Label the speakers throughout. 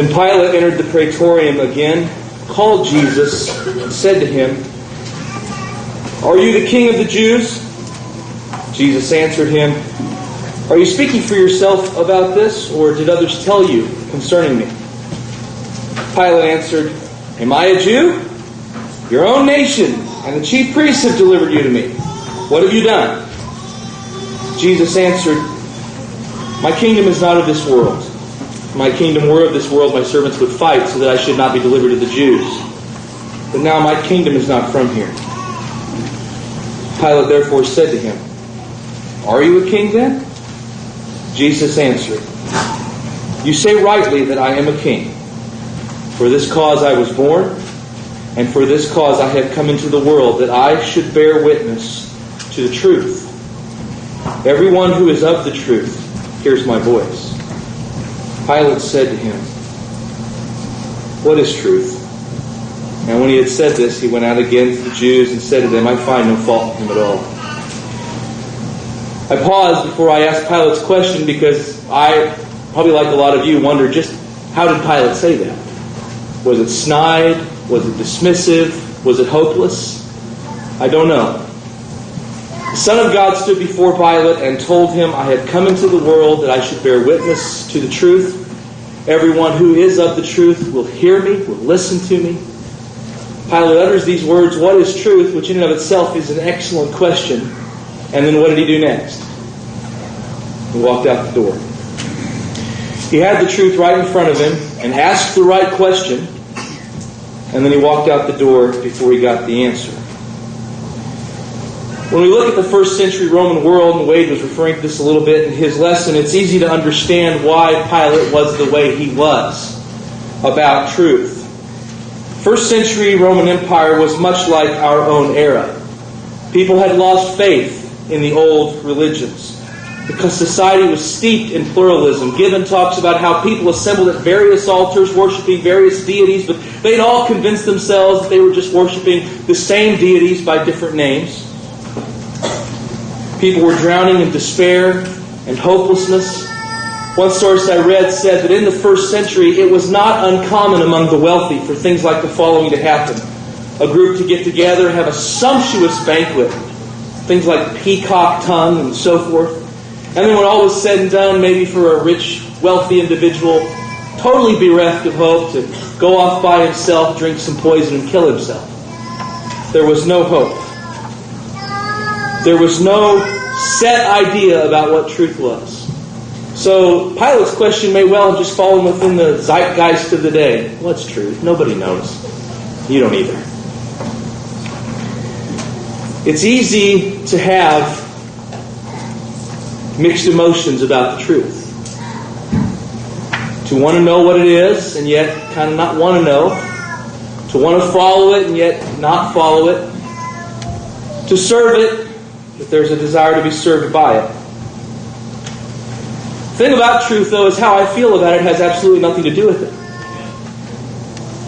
Speaker 1: Then Pilate entered the praetorium again, called Jesus, and said to him, "Are you the king of the Jews?" Jesus answered him, "Are you speaking for yourself about this, or did others tell you concerning me?" Pilate answered, "Am I a Jew? Your own nation and the chief priests have delivered you to me. What have you done?" Jesus answered, "My kingdom is not of this world. If my kingdom were of this world, my servants would fight so that I should not be delivered to the Jews. But now my kingdom is not from here." Pilate therefore said to him, "Are you a king then?" Jesus answered, "You say rightly that I am a king. For this cause I was born, and for this cause I have come into the world, that I should bear witness to the truth. Everyone who is of the truth hears my voice." Pilate said to him, "What is truth?" And when he had said this, he went out again to the Jews and said to them, "I find no fault in him at all." I paused before I asked Pilate's question because I, probably like a lot of you, wonder just how did Pilate say that? Was it snide? Was it dismissive? Was it hopeless? I don't know. The Son of God stood before Pilate and told him, "I had come into the world that I should bear witness to the truth. Everyone who is of the truth will hear me, will listen to me." Pilate utters these words, "What is truth?" which in and of itself is an excellent question. And then what did he do next? He walked out the door. He had the truth right in front of him and asked the right question. And then he walked out the door before he got the answer. When we look at the first century Roman world, and Wade was referring to this a little bit in his lesson, it's easy to understand why Pilate was the way he was about truth. First century Roman Empire was much like our own era. People had lost faith in the old religions because society was steeped in pluralism. Gibbon talks about how people assembled at various altars worshiping various deities, but they'd all convinced themselves that they were just worshiping the same deities by different names. People were drowning in despair and hopelessness. One source I read said that in the first century it was not uncommon among the wealthy for things like the following to happen. A group to get together and have a sumptuous banquet. Things like peacock tongue and so forth. And then when all was said and done, maybe for a rich, wealthy individual, totally bereft of hope, to go off by himself, drink some poison and kill himself. There was no hope. There was no set idea about what truth was. So Pilate's question may well have just fallen within the zeitgeist of the day. What's truth? Nobody knows. You don't either. It's easy to have mixed emotions about the truth. To want to know what it is and yet kind of not want to know. To want to follow it and yet not follow it. To serve it if there's a desire to be served by it. The thing about truth, though, is how I feel about it has absolutely nothing to do with it.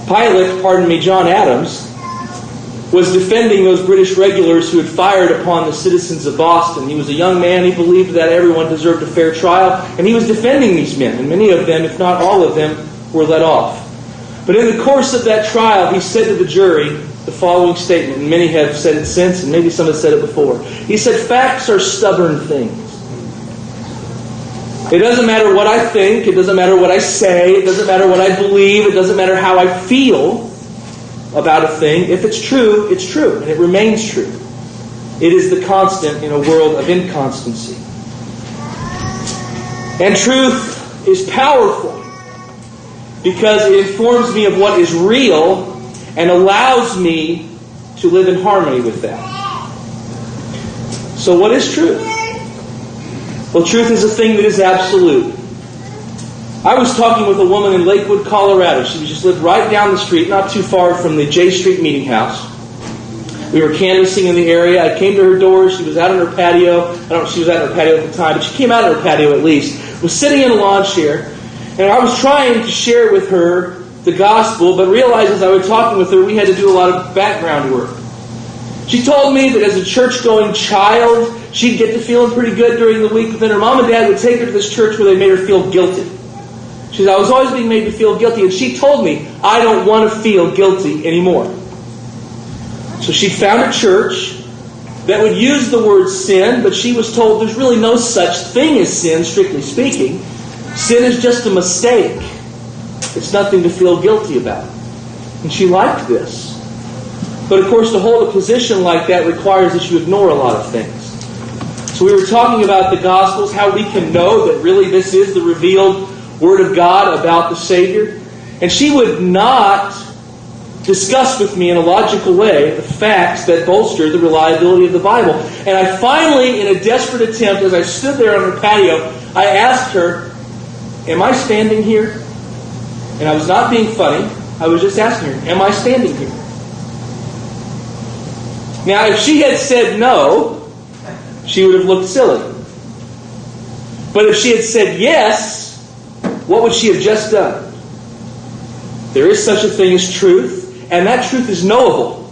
Speaker 1: Pilate, John Adams, was defending those British regulars who had fired upon the citizens of Boston. He was a young man. He believed that everyone deserved a fair trial. And he was defending these men. And many of them, if not all of them, were let off. But in the course of that trial, he said to the jury the following statement. And many have said it since, and maybe some have said it before. He said, "Facts are stubborn things. It doesn't matter what I think. It doesn't matter what I say. It doesn't matter what I believe. It doesn't matter how I feel about a thing. If it's true, it's true. And it remains true. It is the constant in a world of inconstancy." And truth is powerful because it informs me of what is real and allows me to live in harmony with that. So what is truth? Well, truth is a thing that is absolute. I was talking with a woman in Lakewood, Colorado. She just lived right down the street, not too far from the J Street Meeting House. We were canvassing in the area. I came to her door. She was out on her patio. I don't know if she was out on her patio at the time, but she came out on her patio at least. Was sitting in a lawn chair. And I was trying to share with her the gospel, but realized as I was talking with her, we had to do a lot of background work. She told me that as a church-going child, she'd get to feeling pretty good during the week, but then her mom and dad would take her to this church where they made her feel guilty. She said, I was always being made to feel guilty. And she told me, I don't want to feel guilty anymore. So she found a church that would use the word sin, but she was told there's really no such thing as sin, strictly speaking. Sin is just a mistake. It's nothing to feel guilty about. And she liked this. But of course, to hold a position like that requires that you ignore a lot of things. So we were talking about the Gospels, how we can know that really this is the revealed Word of God about the Savior. And she would not discuss with me in a logical way the facts that bolster the reliability of the Bible. And I finally, in a desperate attempt, as I stood there on her patio, I asked her, am I standing here? And I was not being funny. I was just asking her, am I standing here? Now, if she had said no, she would have looked silly. But if she had said yes, what would she have just done? There is such a thing as truth, and that truth is knowable.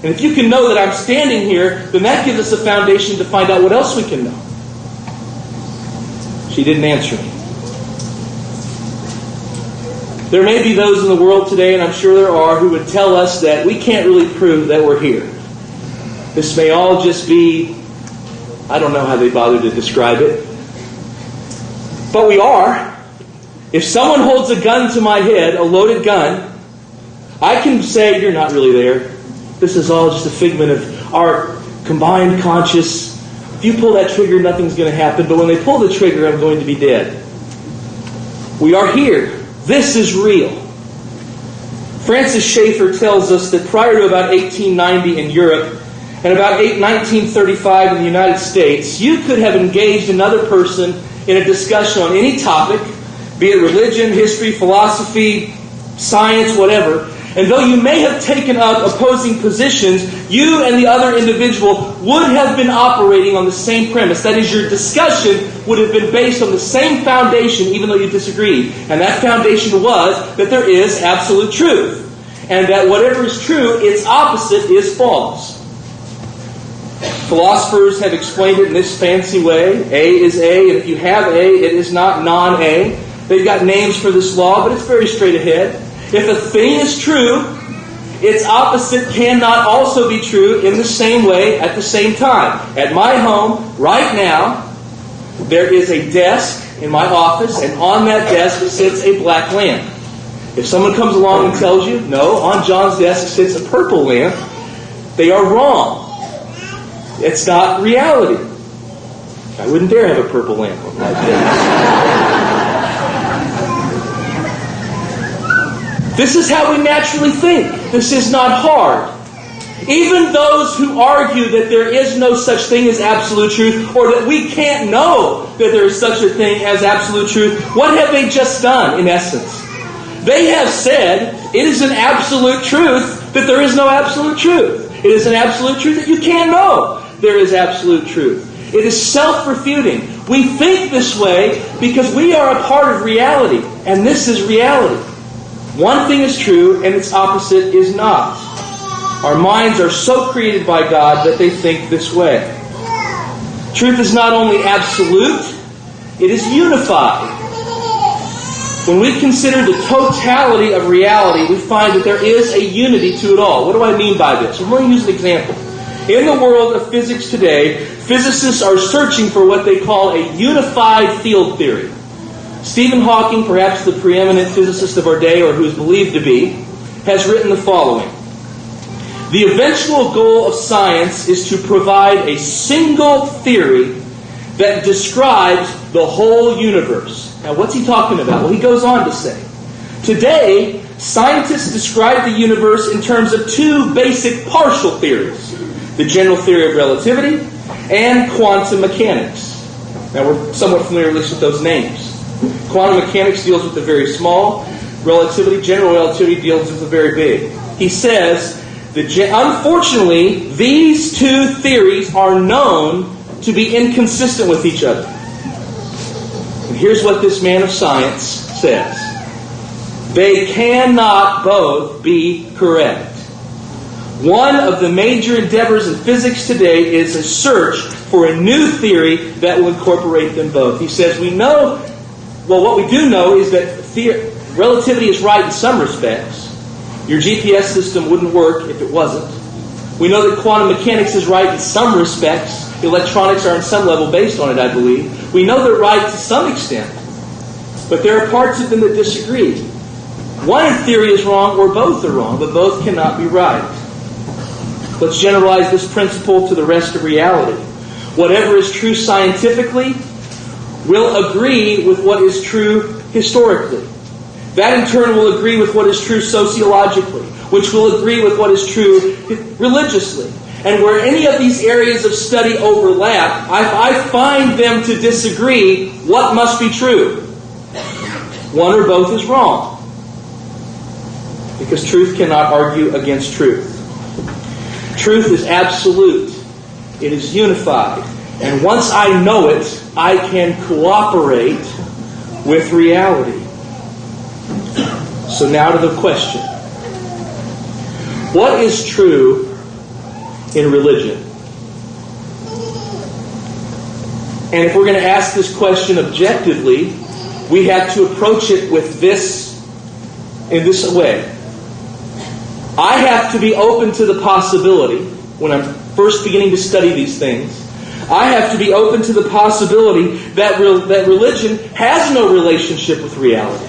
Speaker 1: And if you can know that I'm standing here, then that gives us a foundation to find out what else we can know. She didn't answer me. There may be those in the world today, and I'm sure there are, who would tell us that we can't really prove that we're here. This may all just be, I don't know how they bother to describe it, but we are. If someone holds a gun to my head, a loaded gun, I can say, you're not really there. This is all just a figment of our combined conscious. If you pull that trigger, nothing's going to happen. But when they pull the trigger, I'm going to be dead. We are here. This is real. Francis Schaeffer tells us that prior to about 1890 in Europe and about 1935 in the United States, you could have engaged another person in a discussion on any topic, be it religion, history, philosophy, science, whatever. And though you may have taken up opposing positions, you and the other individual would have been operating on the same premise. That is, your discussion would have been based on the same foundation, even though you disagreed. And that foundation was that there is absolute truth. And that whatever is true, its opposite is false. Philosophers have explained it in this fancy way. A is A, and if you have A, it is not non-A. They've got names for this law, but it's very straight ahead. If a thing is true, its opposite cannot also be true in the same way at the same time. At my home, right now, there is a desk in my office, and on that desk sits a black lamp. If someone comes along and tells you, no, on John's desk sits a purple lamp, they are wrong. It's not reality. I wouldn't dare have a purple lamp on my desk. This is how we naturally think. This is not hard. Even those who argue that there is no such thing as absolute truth, or that we can't know that there is such a thing as absolute truth, what have they just done, in essence? They have said it is an absolute truth that there is no absolute truth. It is an absolute truth that you can't know there is absolute truth. It is self-refuting. We think this way because we are a part of reality, and this is reality. One thing is true, and its opposite is not. Our minds are so created by God that they think this way. Truth is not only absolute, it is unified. When we consider the totality of reality, we find that there is a unity to it all. What do I mean by this? I'm going to use an example. In the world of physics today, physicists are searching for what they call a unified field theory. Stephen Hawking, perhaps the preeminent physicist of our day, or who is believed to be, has written the following. The eventual goal of science is to provide a single theory that describes the whole universe. Now, what's he talking about? Well, he goes on to say, today, scientists describe the universe in terms of two basic partial theories, the general theory of relativity and quantum mechanics. Now, we're somewhat familiar at least with those names. Quantum mechanics deals with the very small. General relativity deals with the very big. He says, unfortunately, these two theories are known to be inconsistent with each other. And here's what this man of science says. They cannot both be correct. One of the major endeavors in physics today is a search for a new theory that will incorporate them both. He says, what we do know is that relativity is right in some respects. Your GPS system wouldn't work if it wasn't. We know that quantum mechanics is right in some respects. Electronics are on some level based on it, I believe. We know they're right to some extent. But there are parts of them that disagree. One in theory is wrong or both are wrong, but both cannot be right. Let's generalize this principle to the rest of reality. Whatever is true scientifically will agree with what is true historically. That in turn will agree with what is true sociologically, which will agree with what is true religiously. And where any of these areas of study overlap, I find them to disagree, what must be true? One or both is wrong. Because truth cannot argue against truth. Truth is absolute. It is unified. And once I know it, I can cooperate with reality. So now to the question. What is true in religion? And if we're going to ask this question objectively, we have to approach it with in this way. I have to be open to the possibility, when I'm first beginning to study these things, I have to be open to the possibility that religion has no relationship with reality.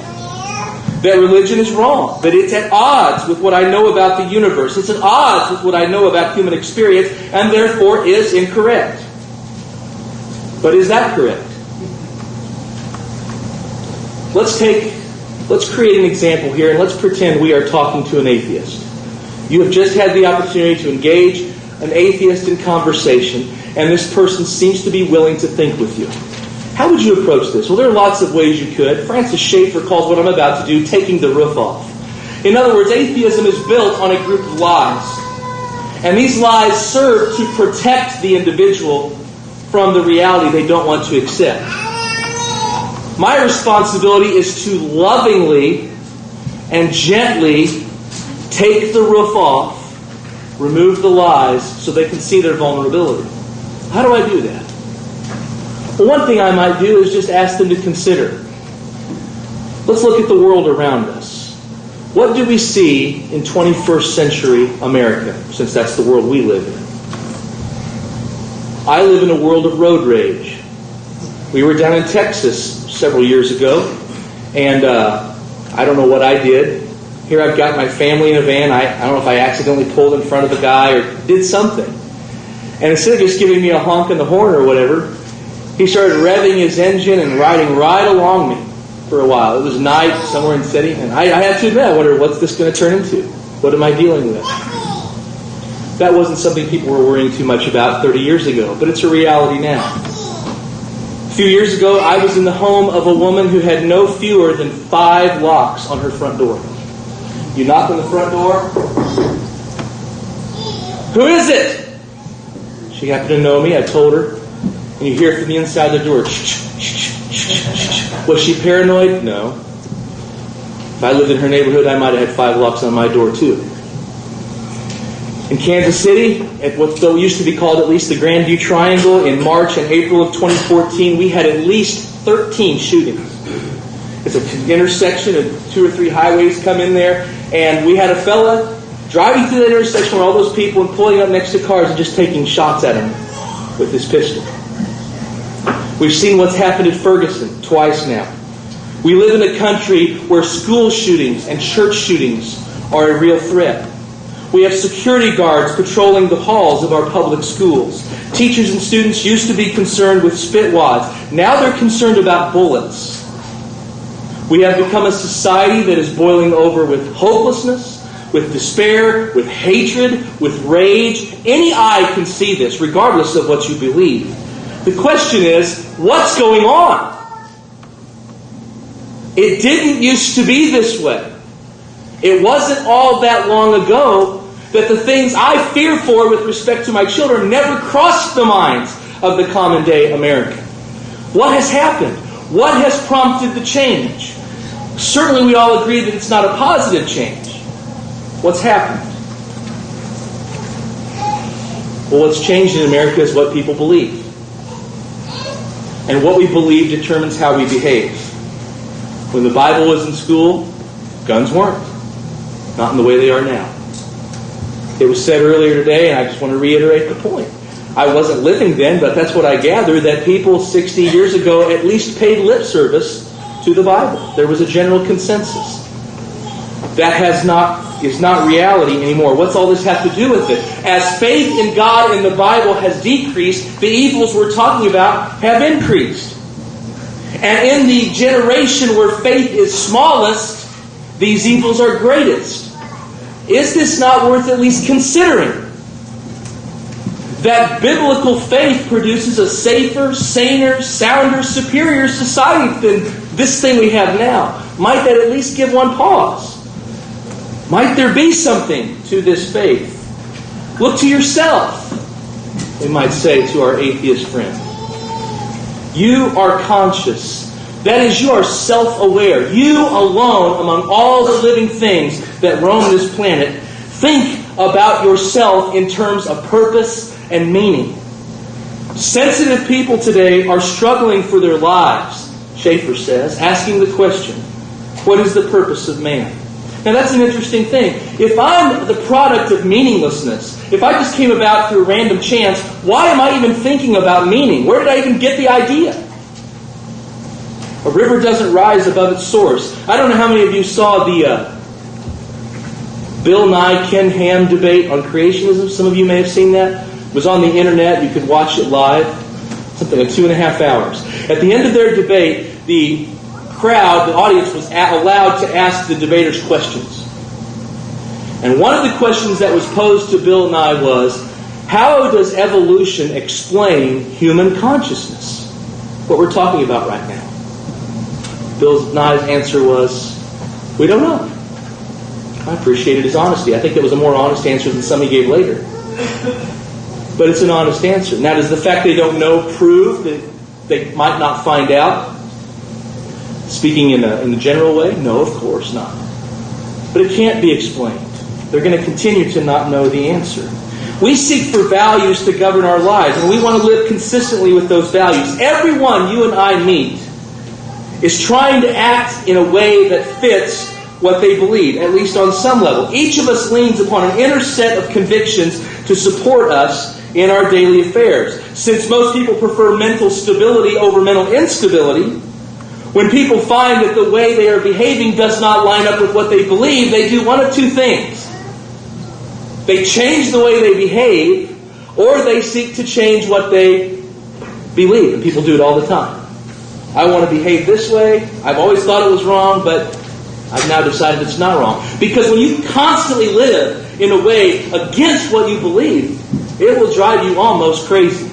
Speaker 1: That religion is wrong. That it's at odds with what I know about the universe. It's at odds with what I know about human experience, and therefore is incorrect. But is that correct? Let's create an example here, and let's pretend we are talking to an atheist. You have just had the opportunity to engage an atheist in conversation, and this person seems to be willing to think with you. How would you approach this? Well, there are lots of ways you could. Francis Schaeffer calls what I'm about to do taking the roof off. In other words, atheism is built on a group of lies. And these lies serve to protect the individual from the reality they don't want to accept. My responsibility is to lovingly and gently take the roof off, remove the lies, so they can see their vulnerability. How do I do that? Well, one thing I might do is just ask them to consider. Let's look at the world around us. What do we see in 21st century America, since that's the world we live in? I live in a world of road rage. We were down in Texas several years ago, and I don't know what I did. Here I've got my family in a van. I don't know if I accidentally pulled in front of a guy or did something. And instead of just giving me a honk in the horn or whatever, he started revving his engine and riding right along me for a while. It was night, somewhere in the city, and I had to admit, I wondered, what's this going to turn into? What am I dealing with? That wasn't something people were worrying too much about 30 years ago, but it's a reality now. A few years ago, I was in the home of a woman who had no fewer than 5 locks on her front door. You knock on the front door. Who is it? She happened to know me. I told her. And you hear from the inside the door. Was she paranoid? No. If I lived in her neighborhood, I might have had 5 locks on my door too. In Kansas City, at what used to be called at least the Grandview Triangle, in March and April of 2014, we had at least 13 shootings. It's an intersection of 2 or 3 highways come in there, and we had a fella driving through that intersection where all those people and pulling up next to cars and just taking shots at him with his pistol. We've seen what's happened at Ferguson twice now. We live in a country where school shootings and church shootings are a real threat. We have security guards patrolling the halls of our public schools. Teachers and students used to be concerned with spit wads. Now they're concerned about bullets. We have become a society that is boiling over with hopelessness, with despair, with hatred, with rage. Any eye can see this, regardless of what you believe. The question is, what's going on? It didn't used to be this way. It wasn't all that long ago that the things I fear for with respect to my children never crossed the minds of the common day American. What has happened? What has prompted the change? Certainly we all agree that it's not a positive change. What's happened? Well, what's changed in America is what people believe. And what we believe determines how we behave. When the Bible was in school, guns weren't. Not in the way they are now. It was said earlier today, and I just want to reiterate the point. I wasn't living then, but that's what I gather, that people 60 years ago at least paid lip service to the Bible. There was a general consensus. That is not reality anymore. What's all this have to do with it? As faith in God and the Bible has decreased, the evils we're talking about have increased. And in the generation where faith is smallest, these evils are greatest. Is this not worth at least considering? That biblical faith produces a safer, saner, sounder, superior society than this thing we have now. Might that at least give one pause? Might there be something to this faith? Look to yourself, we might say to our atheist friend. You are conscious. That is, you are self-aware. You alone, among all the living things that roam this planet, think about yourself in terms of purpose and meaning. Sensitive people today are struggling for their lives, Schaeffer says, asking the question, what is the purpose of man? Now that's an interesting thing. If I'm the product of meaninglessness, if I just came about through random chance, why am I even thinking about meaning? Where did I even get the idea? A river doesn't rise above its source. I don't know how many of you saw the Bill Nye, Ken Ham debate on creationism. Some of you may have seen that. It was on the internet. You could watch it live. Something like 2.5 hours. At the end of their debate, the crowd, the audience, was allowed to ask the debaters questions. And one of the questions that was posed to Bill Nye was, how does evolution explain human consciousness? What we're talking about right now. Bill Nye's answer was, we don't know. I appreciated his honesty. I think it was a more honest answer than some he gave later. But it's an honest answer. Now, does the fact they don't know prove that they might not find out? Speaking in the general way? No, of course not. But it can't be explained. They're going to continue to not know the answer. We seek for values to govern our lives, and we want to live consistently with those values. Everyone you and I meet is trying to act in a way that fits what they believe, at least on some level. Each of us leans upon an inner set of convictions to support us in our daily affairs. Since most people prefer mental stability over mental instability, when people find that the way they are behaving does not line up with what they believe, they do one of two things. They change the way they behave, or they seek to change what they believe. And people do it all the time. I want to behave this way. I've always thought it was wrong, but I've now decided it's not wrong. Because when you constantly live in a way against what you believe, it will drive you almost crazy.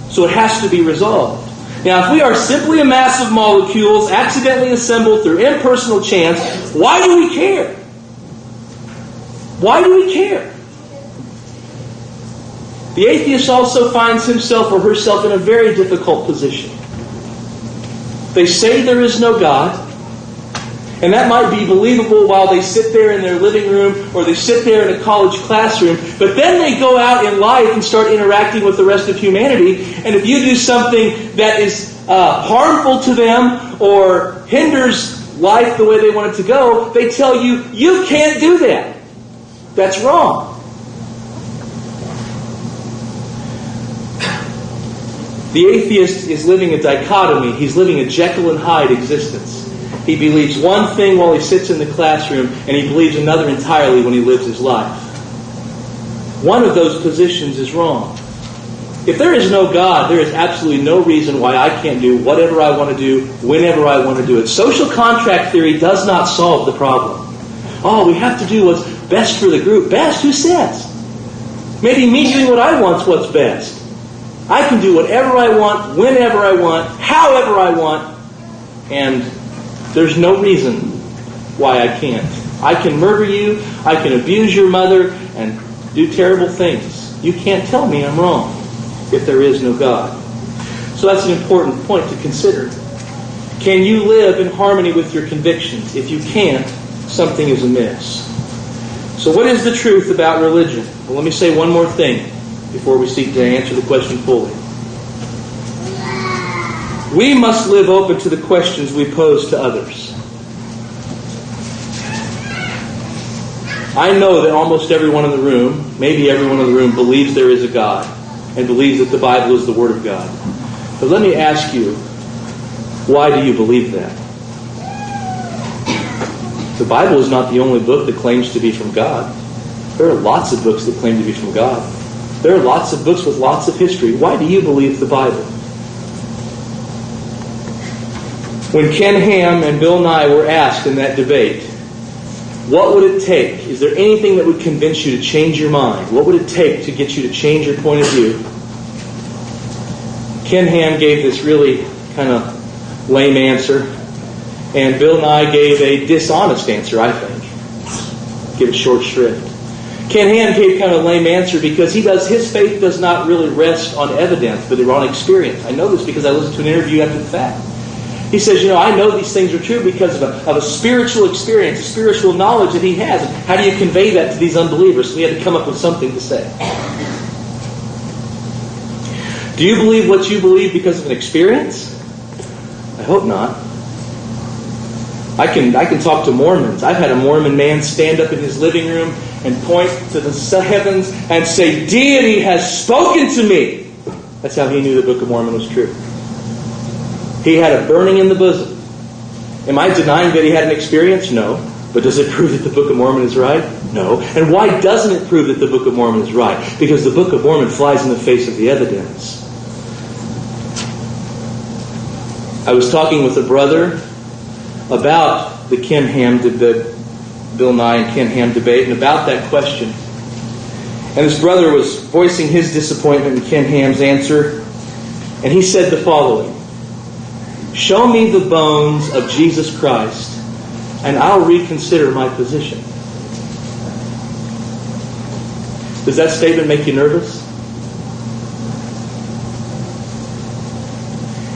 Speaker 1: So it has to be resolved. Now, if we are simply a mass of molecules accidentally assembled through impersonal chance, why do we care? Why do we care? The atheist also finds himself or herself in a very difficult position. They say there is no God, and that might be believable while they sit there in their living room or they sit there in a college classroom, but then they go out in life and start interacting with the rest of humanity, and if you do something that is harmful to them or hinders life the way they want it to go, they tell you, you can't do that. That's wrong. The atheist is living a dichotomy. He's living a Jekyll and Hyde existence. He believes one thing while he sits in the classroom, and he believes another entirely when he lives his life. One of those positions is wrong. If there is no God, there is absolutely no reason why I can't do whatever I want to do, whenever I want to do it. Social contract theory does not solve the problem. Oh, we have to do what's best for the group. Best? Who says? Maybe me doing what I want's what's best. I can do whatever I want, whenever I want, however I want, and there's no reason why I can't. I can murder you, I can abuse your mother, and do terrible things. You can't tell me I'm wrong if there is no God. So that's an important point to consider. Can you live in harmony with your convictions? If you can't, something is amiss. So what is the truth about religion? Well, let me say one more thing before we seek to answer the question fully. We must live open to the questions we pose to others. I know that almost everyone in the room, maybe everyone in the room, believes there is a God and believes that the Bible is the Word of God. But let me ask you, why do you believe that? The Bible is not the only book that claims to be from God. There are lots of books that claim to be from God. There are lots of books with lots of history. Why do you believe the Bible? When Ken Ham and Bill Nye were asked in that debate, what would it take? Is there anything that would convince you to change your mind? What would it take to get you to change your point of view? Ken Ham gave this really kind of lame answer, and Bill Nye gave a dishonest answer, I think. Give it short shrift. Ken Ham gave kind of a lame answer because his faith does not really rest on evidence, but on experience. I know this because I listened to an interview after the fact. He says, I know these things are true because of a spiritual experience, a spiritual knowledge that he has. And how do you convey that to these unbelievers? So he had to come up with something to say. Do you believe what you believe because of an experience? I hope not. I can talk to Mormons. I've had a Mormon man stand up in his living room and point to the heavens and say, "Deity has spoken to me." That's how he knew the Book of Mormon was true. He had a burning in the bosom. Am I denying that he had an experience? No. But does it prove that the Book of Mormon is right? No. And why doesn't it prove that the Book of Mormon is right? Because the Book of Mormon flies in the face of the evidence. I was talking with a brother about the Bill Nye and Ken Ham debate and about that question. And this brother was voicing his disappointment in Ken Ham's answer. And he said the following: "Show me the bones of Jesus Christ, and I'll reconsider my position." Does that statement make you nervous?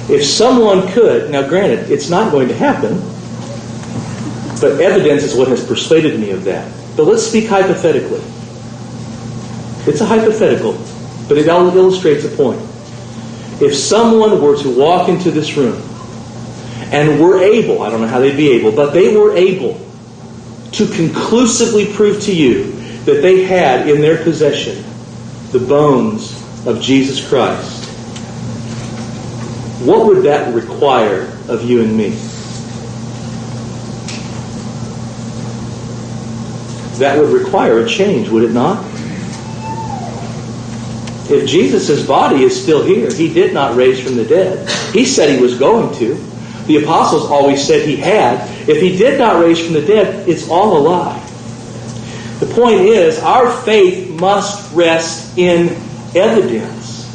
Speaker 1: If someone could, now granted, it's not going to happen, but evidence is what has persuaded me of that. But let's speak hypothetically. It's a hypothetical, but it illustrates a point. If someone were to walk into this room and were able, I don't know how they'd be able, but they were able to conclusively prove to you that they had in their possession the bones of Jesus Christ, what would that require of you and me? That would require a change, would it not? If Jesus' body is still here, He did not raise from the dead. He said He was going to. The apostles always said He had. If He did not raise from the dead, it's all a lie. The point is, our faith must rest in evidence.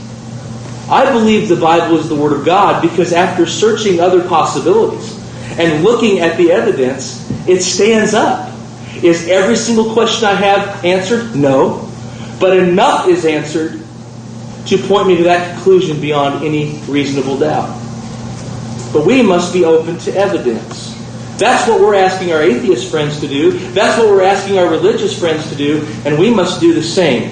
Speaker 1: I believe the Bible is the Word of God because after searching other possibilities and looking at the evidence, it stands up. Is every single question I have answered? No. But enough is answered to point me to that conclusion beyond any reasonable doubt. But we must be open to evidence. That's what we're asking our atheist friends to do. That's what we're asking our religious friends to do. And we must do the same.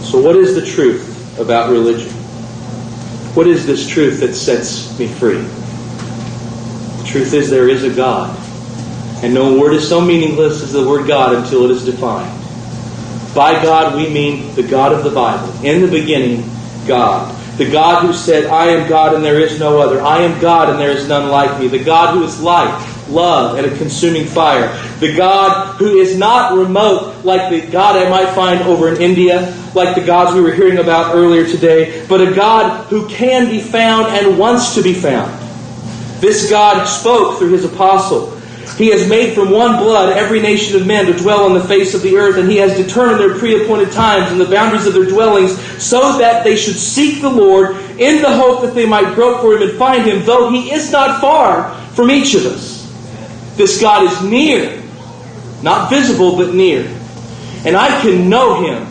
Speaker 1: So what is the truth about religion? What is this truth that sets me free? The truth is there is a God. And no word is so meaningless as the word God until it is defined. By God we mean the God of the Bible. In the beginning, God. The God who said, "I am God and there is no other. I am God and there is none like me." The God who is light, love, and a consuming fire. The God who is not remote like the God I might find over in India, like the gods we were hearing about earlier today, but a God who can be found and wants to be found. This God spoke through His apostle. He has made from one blood every nation of men to dwell on the face of the earth, and He has determined their pre-appointed times and the boundaries of their dwellings, so that they should seek the Lord in the hope that they might grope for Him and find Him, though He is not far from each of us. This God is near, not visible, but near. And I can know Him,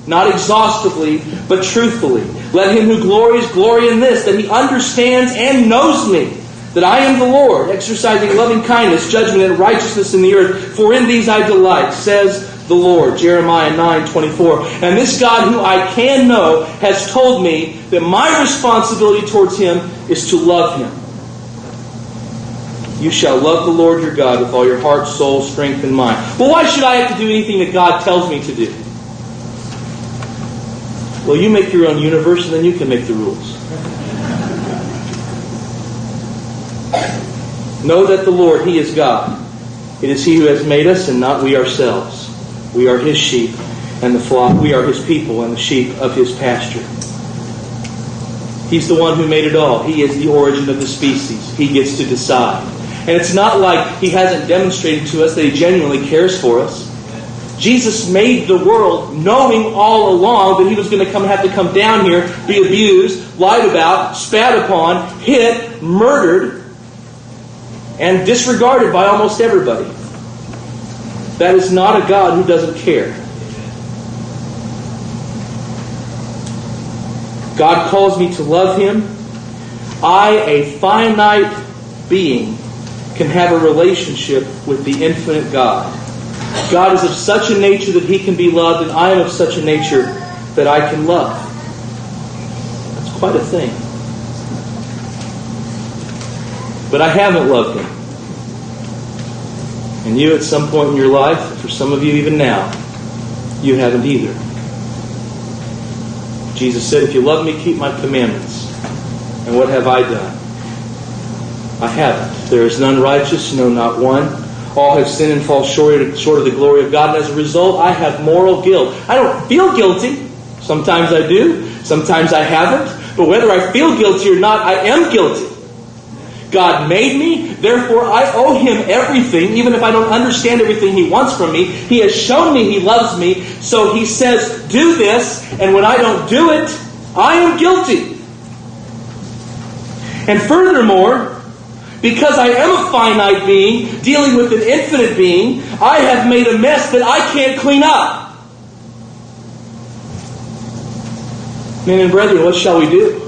Speaker 1: not exhaustively, but truthfully. Let him who glories glory in this, that he understands and knows me, that I am the Lord, exercising loving kindness, judgment, and righteousness in the earth. For in these I delight, says the Lord. Jeremiah 9:24. And this God who I can know has told me that my responsibility towards Him is to love Him. You shall love the Lord your God with all your heart, soul, strength, and mind. Well, why should I have to do anything that God tells me to do? Well, you make your own universe and then you can make the rules. Know that the Lord, He is God. It is He who has made us and not we ourselves. We are His sheep and the flock. We are His people and the sheep of His pasture. He's the one who made it all. He is the origin of the species. He gets to decide. And it's not like He hasn't demonstrated to us that He genuinely cares for us. Jesus made the world knowing all along that He was going to have to come down here, be abused, lied about, spat upon, hit, murdered, and disregarded by almost everybody. That is not a God who doesn't care. God calls me to love Him. I, a finite being, can have a relationship with the infinite God. God is of such a nature that He can be loved, and I am of such a nature that I can love. That's quite a thing. But I haven't loved Him. And you at some point in your life, for some of you even now, you haven't either. Jesus said, if you love me, keep my commandments. And what have I done? I haven't. There is none righteous, no, not one. All have sinned and fall short of the glory of God. And as a result, I have moral guilt. I don't feel guilty. Sometimes I do. Sometimes I haven't. But whether I feel guilty or not, I am guilty. God made me, therefore I owe Him everything, even if I don't understand everything He wants from me. He has shown me He loves me, so He says, do this, and when I don't do it, I am guilty. And furthermore, because I am a finite being, dealing with an infinite being, I have made a mess that I can't clean up. Men and brethren, what shall we do?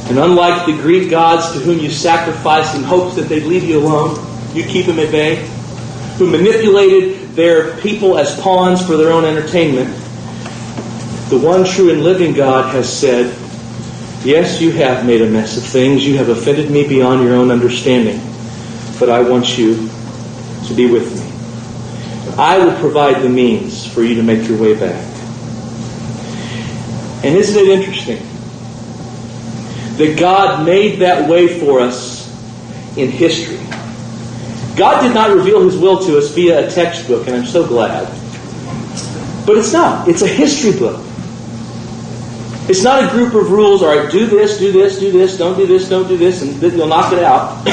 Speaker 1: And unlike the Greek gods to whom you sacrificed in hopes that they'd leave you alone, you keep them at bay, who manipulated their people as pawns for their own entertainment, the one true and living God has said, yes, you have made a mess of things. You have offended me beyond your own understanding. But I want you to be with me. I will provide the means for you to make your way back. And isn't it interesting that God made that way for us in history? God did not reveal His will to us via a textbook, and I'm so glad. But it's not. It's a history book. It's not a group of rules, all right, do this, do this, do this, don't do this, don't do this, and you'll knock it out.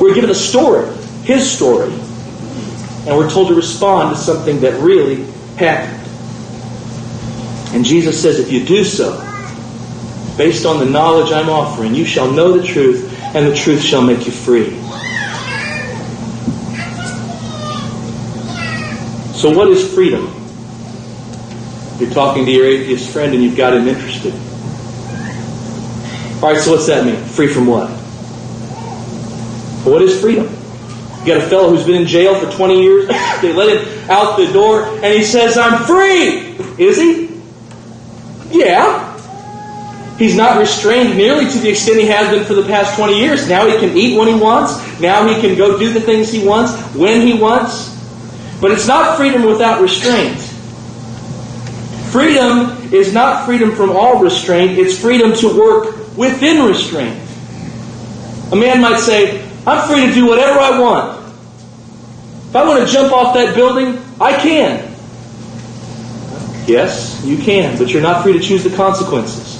Speaker 1: We're given a story, His story, and we're told to respond to something that really happened. And Jesus says, if you do so, based on the knowledge I'm offering, you shall know the truth, and the truth shall make you free. So what is freedom? You're talking to your atheist friend and you've got him interested. All right, so what's that mean? Free from what? Well, what is freedom? You got a fellow who's been in jail for 20 years. They let him out the door and he says, I'm free! Is he? Yeah. He's not restrained nearly to the extent he has been for the past 20 years. Now he can eat when he wants. Now he can go do the things he wants when he wants. But it's not freedom without restraint. Freedom is not freedom from all restraint. It's freedom to work within restraint. A man might say, I'm free to do whatever I want. If I want to jump off that building, I can. Yes, you can, but you're not free to choose the consequences.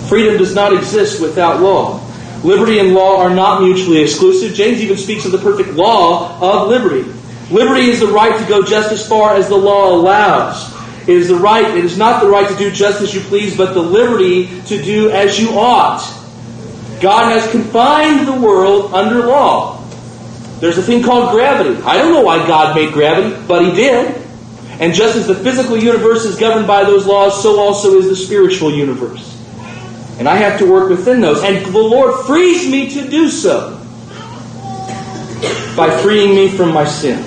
Speaker 1: Freedom does not exist without law. Liberty and law are not mutually exclusive. James even speaks of the perfect law of liberty. Liberty is the right to go just as far as the law allows. It is not the right to do just as you please, but the liberty to do as you ought. God has confined the world under law. There's a thing called gravity. I don't know why God made gravity, but He did. And just as the physical universe is governed by those laws, so also is the spiritual universe. And I have to work within those. And the Lord frees me to do so by freeing me from my sin.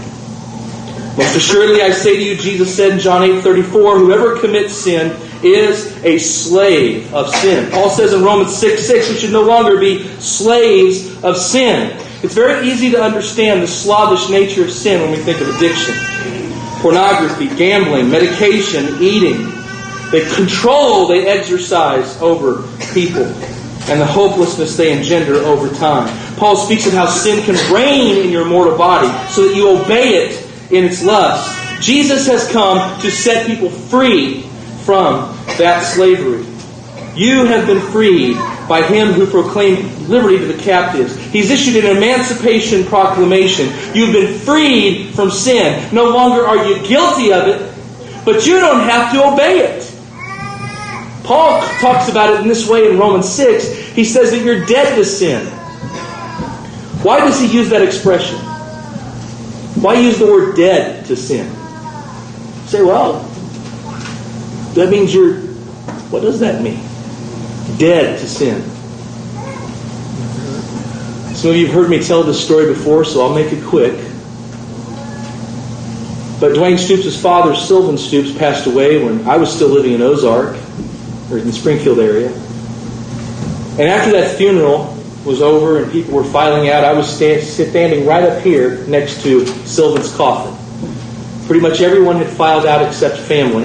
Speaker 1: Most assuredly I say to you, Jesus said in John 8:34, whoever commits sin is a slave of sin. Paul says in Romans 6:6, we should no longer be slaves of sin. It's very easy to understand the slavish nature of sin when we think of addiction. Pornography, gambling, medication, eating. They exercise over people, and the hopelessness they engender over time. Paul speaks of how sin can reign in your mortal body so that you obey it in its lust. Jesus has come to set people free from that slavery. You have been freed by Him who proclaimed liberty to the captives. He's issued an emancipation proclamation. You've been freed from sin. No longer are you guilty of it, but you don't have to obey it. Paul talks about it in this way in Romans 6. He says that you're dead to sin. Why does he use that expression? Why use the word dead to sin? You say, well, that means what does that mean? Dead to sin. Some of you have heard me tell this story before, so I'll make it quick. But Dwayne Stoops' father, Sylvan Stoops, passed away when I was still living in Ozark, or in the Springfield area. And after that funeral was over and people were filing out, I was standing right up here next to Sylvan's coffin. Pretty much everyone had filed out except family.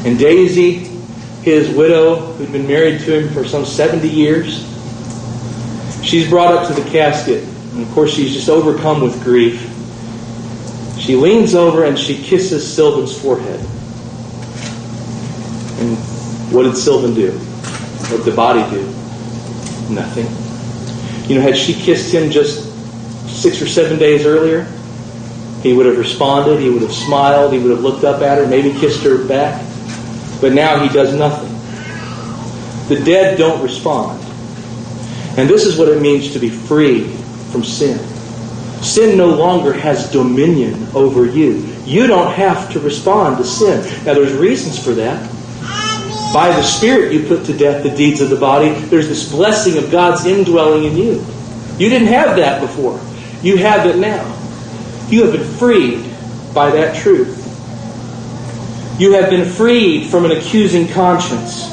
Speaker 1: And Daisy, his widow, who'd been married to him for some 70 years, she's brought up to the casket. And of course she's just overcome with grief. She leans over and she kisses Sylvan's forehead. And what did Sylvan do? What did the body do? Nothing. You know, had she kissed him just 6 or 7 days earlier, he would have responded, he would have smiled, he would have looked up at her, maybe kissed her back. But now he does nothing. The dead don't respond. And this is what it means to be free from sin. Sin no longer has dominion over you. You don't have to respond to sin. Now there's reasons for that. By the Spirit you put to death the deeds of the body. There's this blessing of God's indwelling in you. You didn't have that before. You have it now. You have been freed by that truth. You have been freed from an accusing conscience.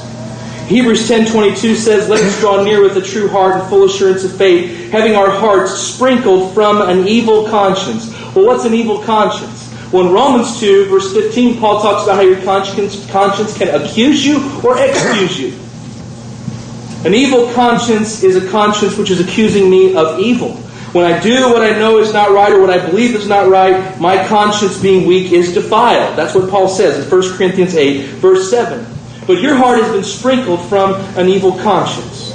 Speaker 1: Hebrews 10:22 says, let us draw near with a true heart and full assurance of faith, having our hearts sprinkled from an evil conscience. Well, what's an evil conscience? Well, in Romans 2, verse 15, Paul talks about how your conscience can accuse you or excuse you. An evil conscience is a conscience which is accusing me of evil. When I do what I know is not right or what I believe is not right, my conscience being weak is defiled. That's what Paul says in 1 Corinthians 8, verse 7. But your heart has been sprinkled from an evil conscience.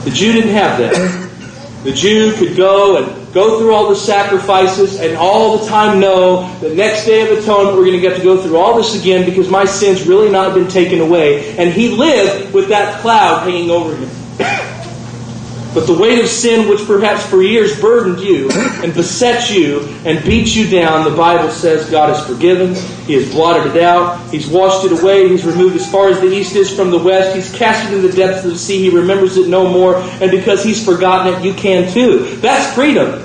Speaker 1: The Jew didn't have that. The Jew could go through all the sacrifices and all the time know the next day of atonement we're going to get to go through all this again because my sin's really not been taken away. And he lived with that cloud hanging over him. But the weight of sin, which perhaps for years burdened you and beset you and beat you down, the Bible says God has forgiven. He has blotted it out. He's washed it away. He's removed as far as the east is from the west. He's cast it into the depths of the sea. He remembers it no more. And because He's forgotten it, you can too. That's freedom.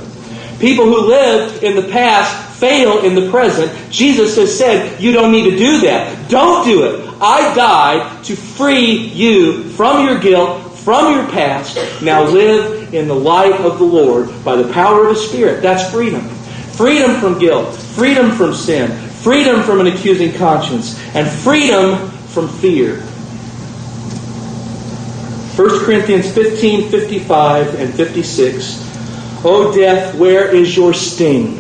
Speaker 1: People who lived in the past fail in the present. Jesus has said, you don't need to do that. Don't do it. I died to free you from your guilt, from your past. Now live in the light of the Lord by the power of His Spirit. That's freedom. Freedom from guilt. Freedom from sin. Freedom from an accusing conscience. And freedom from fear. 1 Corinthians 15, 55 and 56. O death, where is your sting?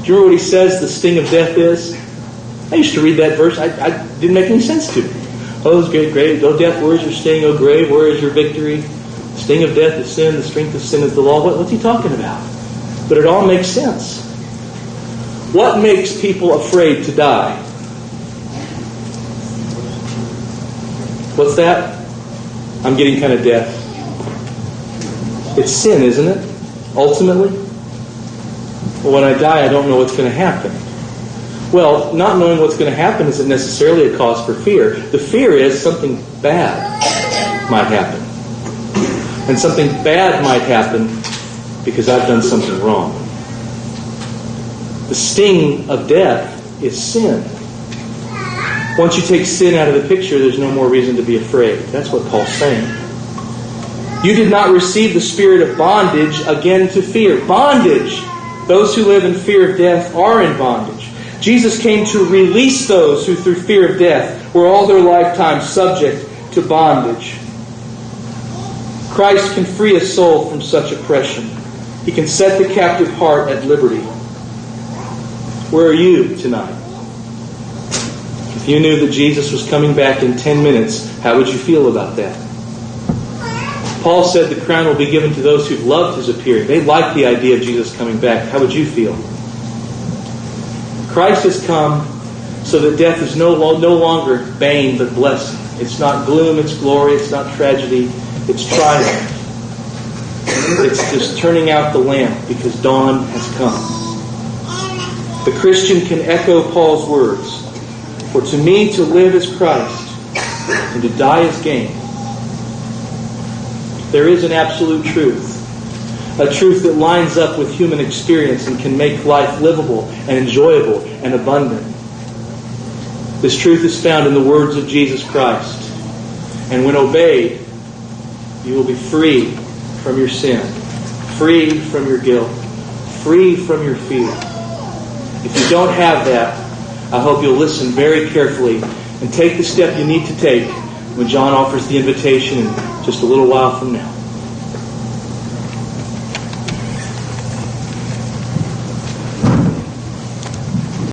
Speaker 1: Do you remember what he says the sting of death is? I used to read that verse. I didn't make any sense to me. Oh, it's great, great. O death, where is your sting? O grave, where is your victory? The sting of death is sin. The strength of sin is the law. What's he talking about? But it all makes sense. What makes people afraid to die? What's that? I'm getting kind of deaf. It's sin, isn't it? Ultimately? Well, when I die, I don't know what's going to happen. Well, not knowing what's going to happen isn't necessarily a cause for fear. The fear is something bad might happen. And something bad might happen because I've done something wrong. The sting of death is sin. Once you take sin out of the picture, there's no more reason to be afraid. That's what Paul's saying. You did not receive the spirit of bondage again to fear. Bondage! Those who live in fear of death are in bondage. Jesus came to release those who through fear of death were all their lifetime subject to bondage. Christ can free a soul from such oppression. He can set the captive heart at liberty. Where are you tonight? If you knew that Jesus was coming back in 10 minutes, how would you feel about that? Paul said the crown will be given to those who've loved His appearing. They like the idea of Jesus coming back. How would you feel? Christ has come so that death is no longer bane but blessing. It's not gloom, it's glory, it's not tragedy, it's triumph. It's just turning out the lamp because dawn has come. The Christian can echo Paul's words. For to me to live is Christ, and to die is gain. There is an absolute truth. A truth that lines up with human experience and can make life livable and enjoyable and abundant. This truth is found in the words of Jesus Christ. And when obeyed, you will be free from your sin, free from your guilt, free from your fear. If you don't have that, I hope you'll listen very carefully and take the step you need to take when John offers the invitation in just a little while from now.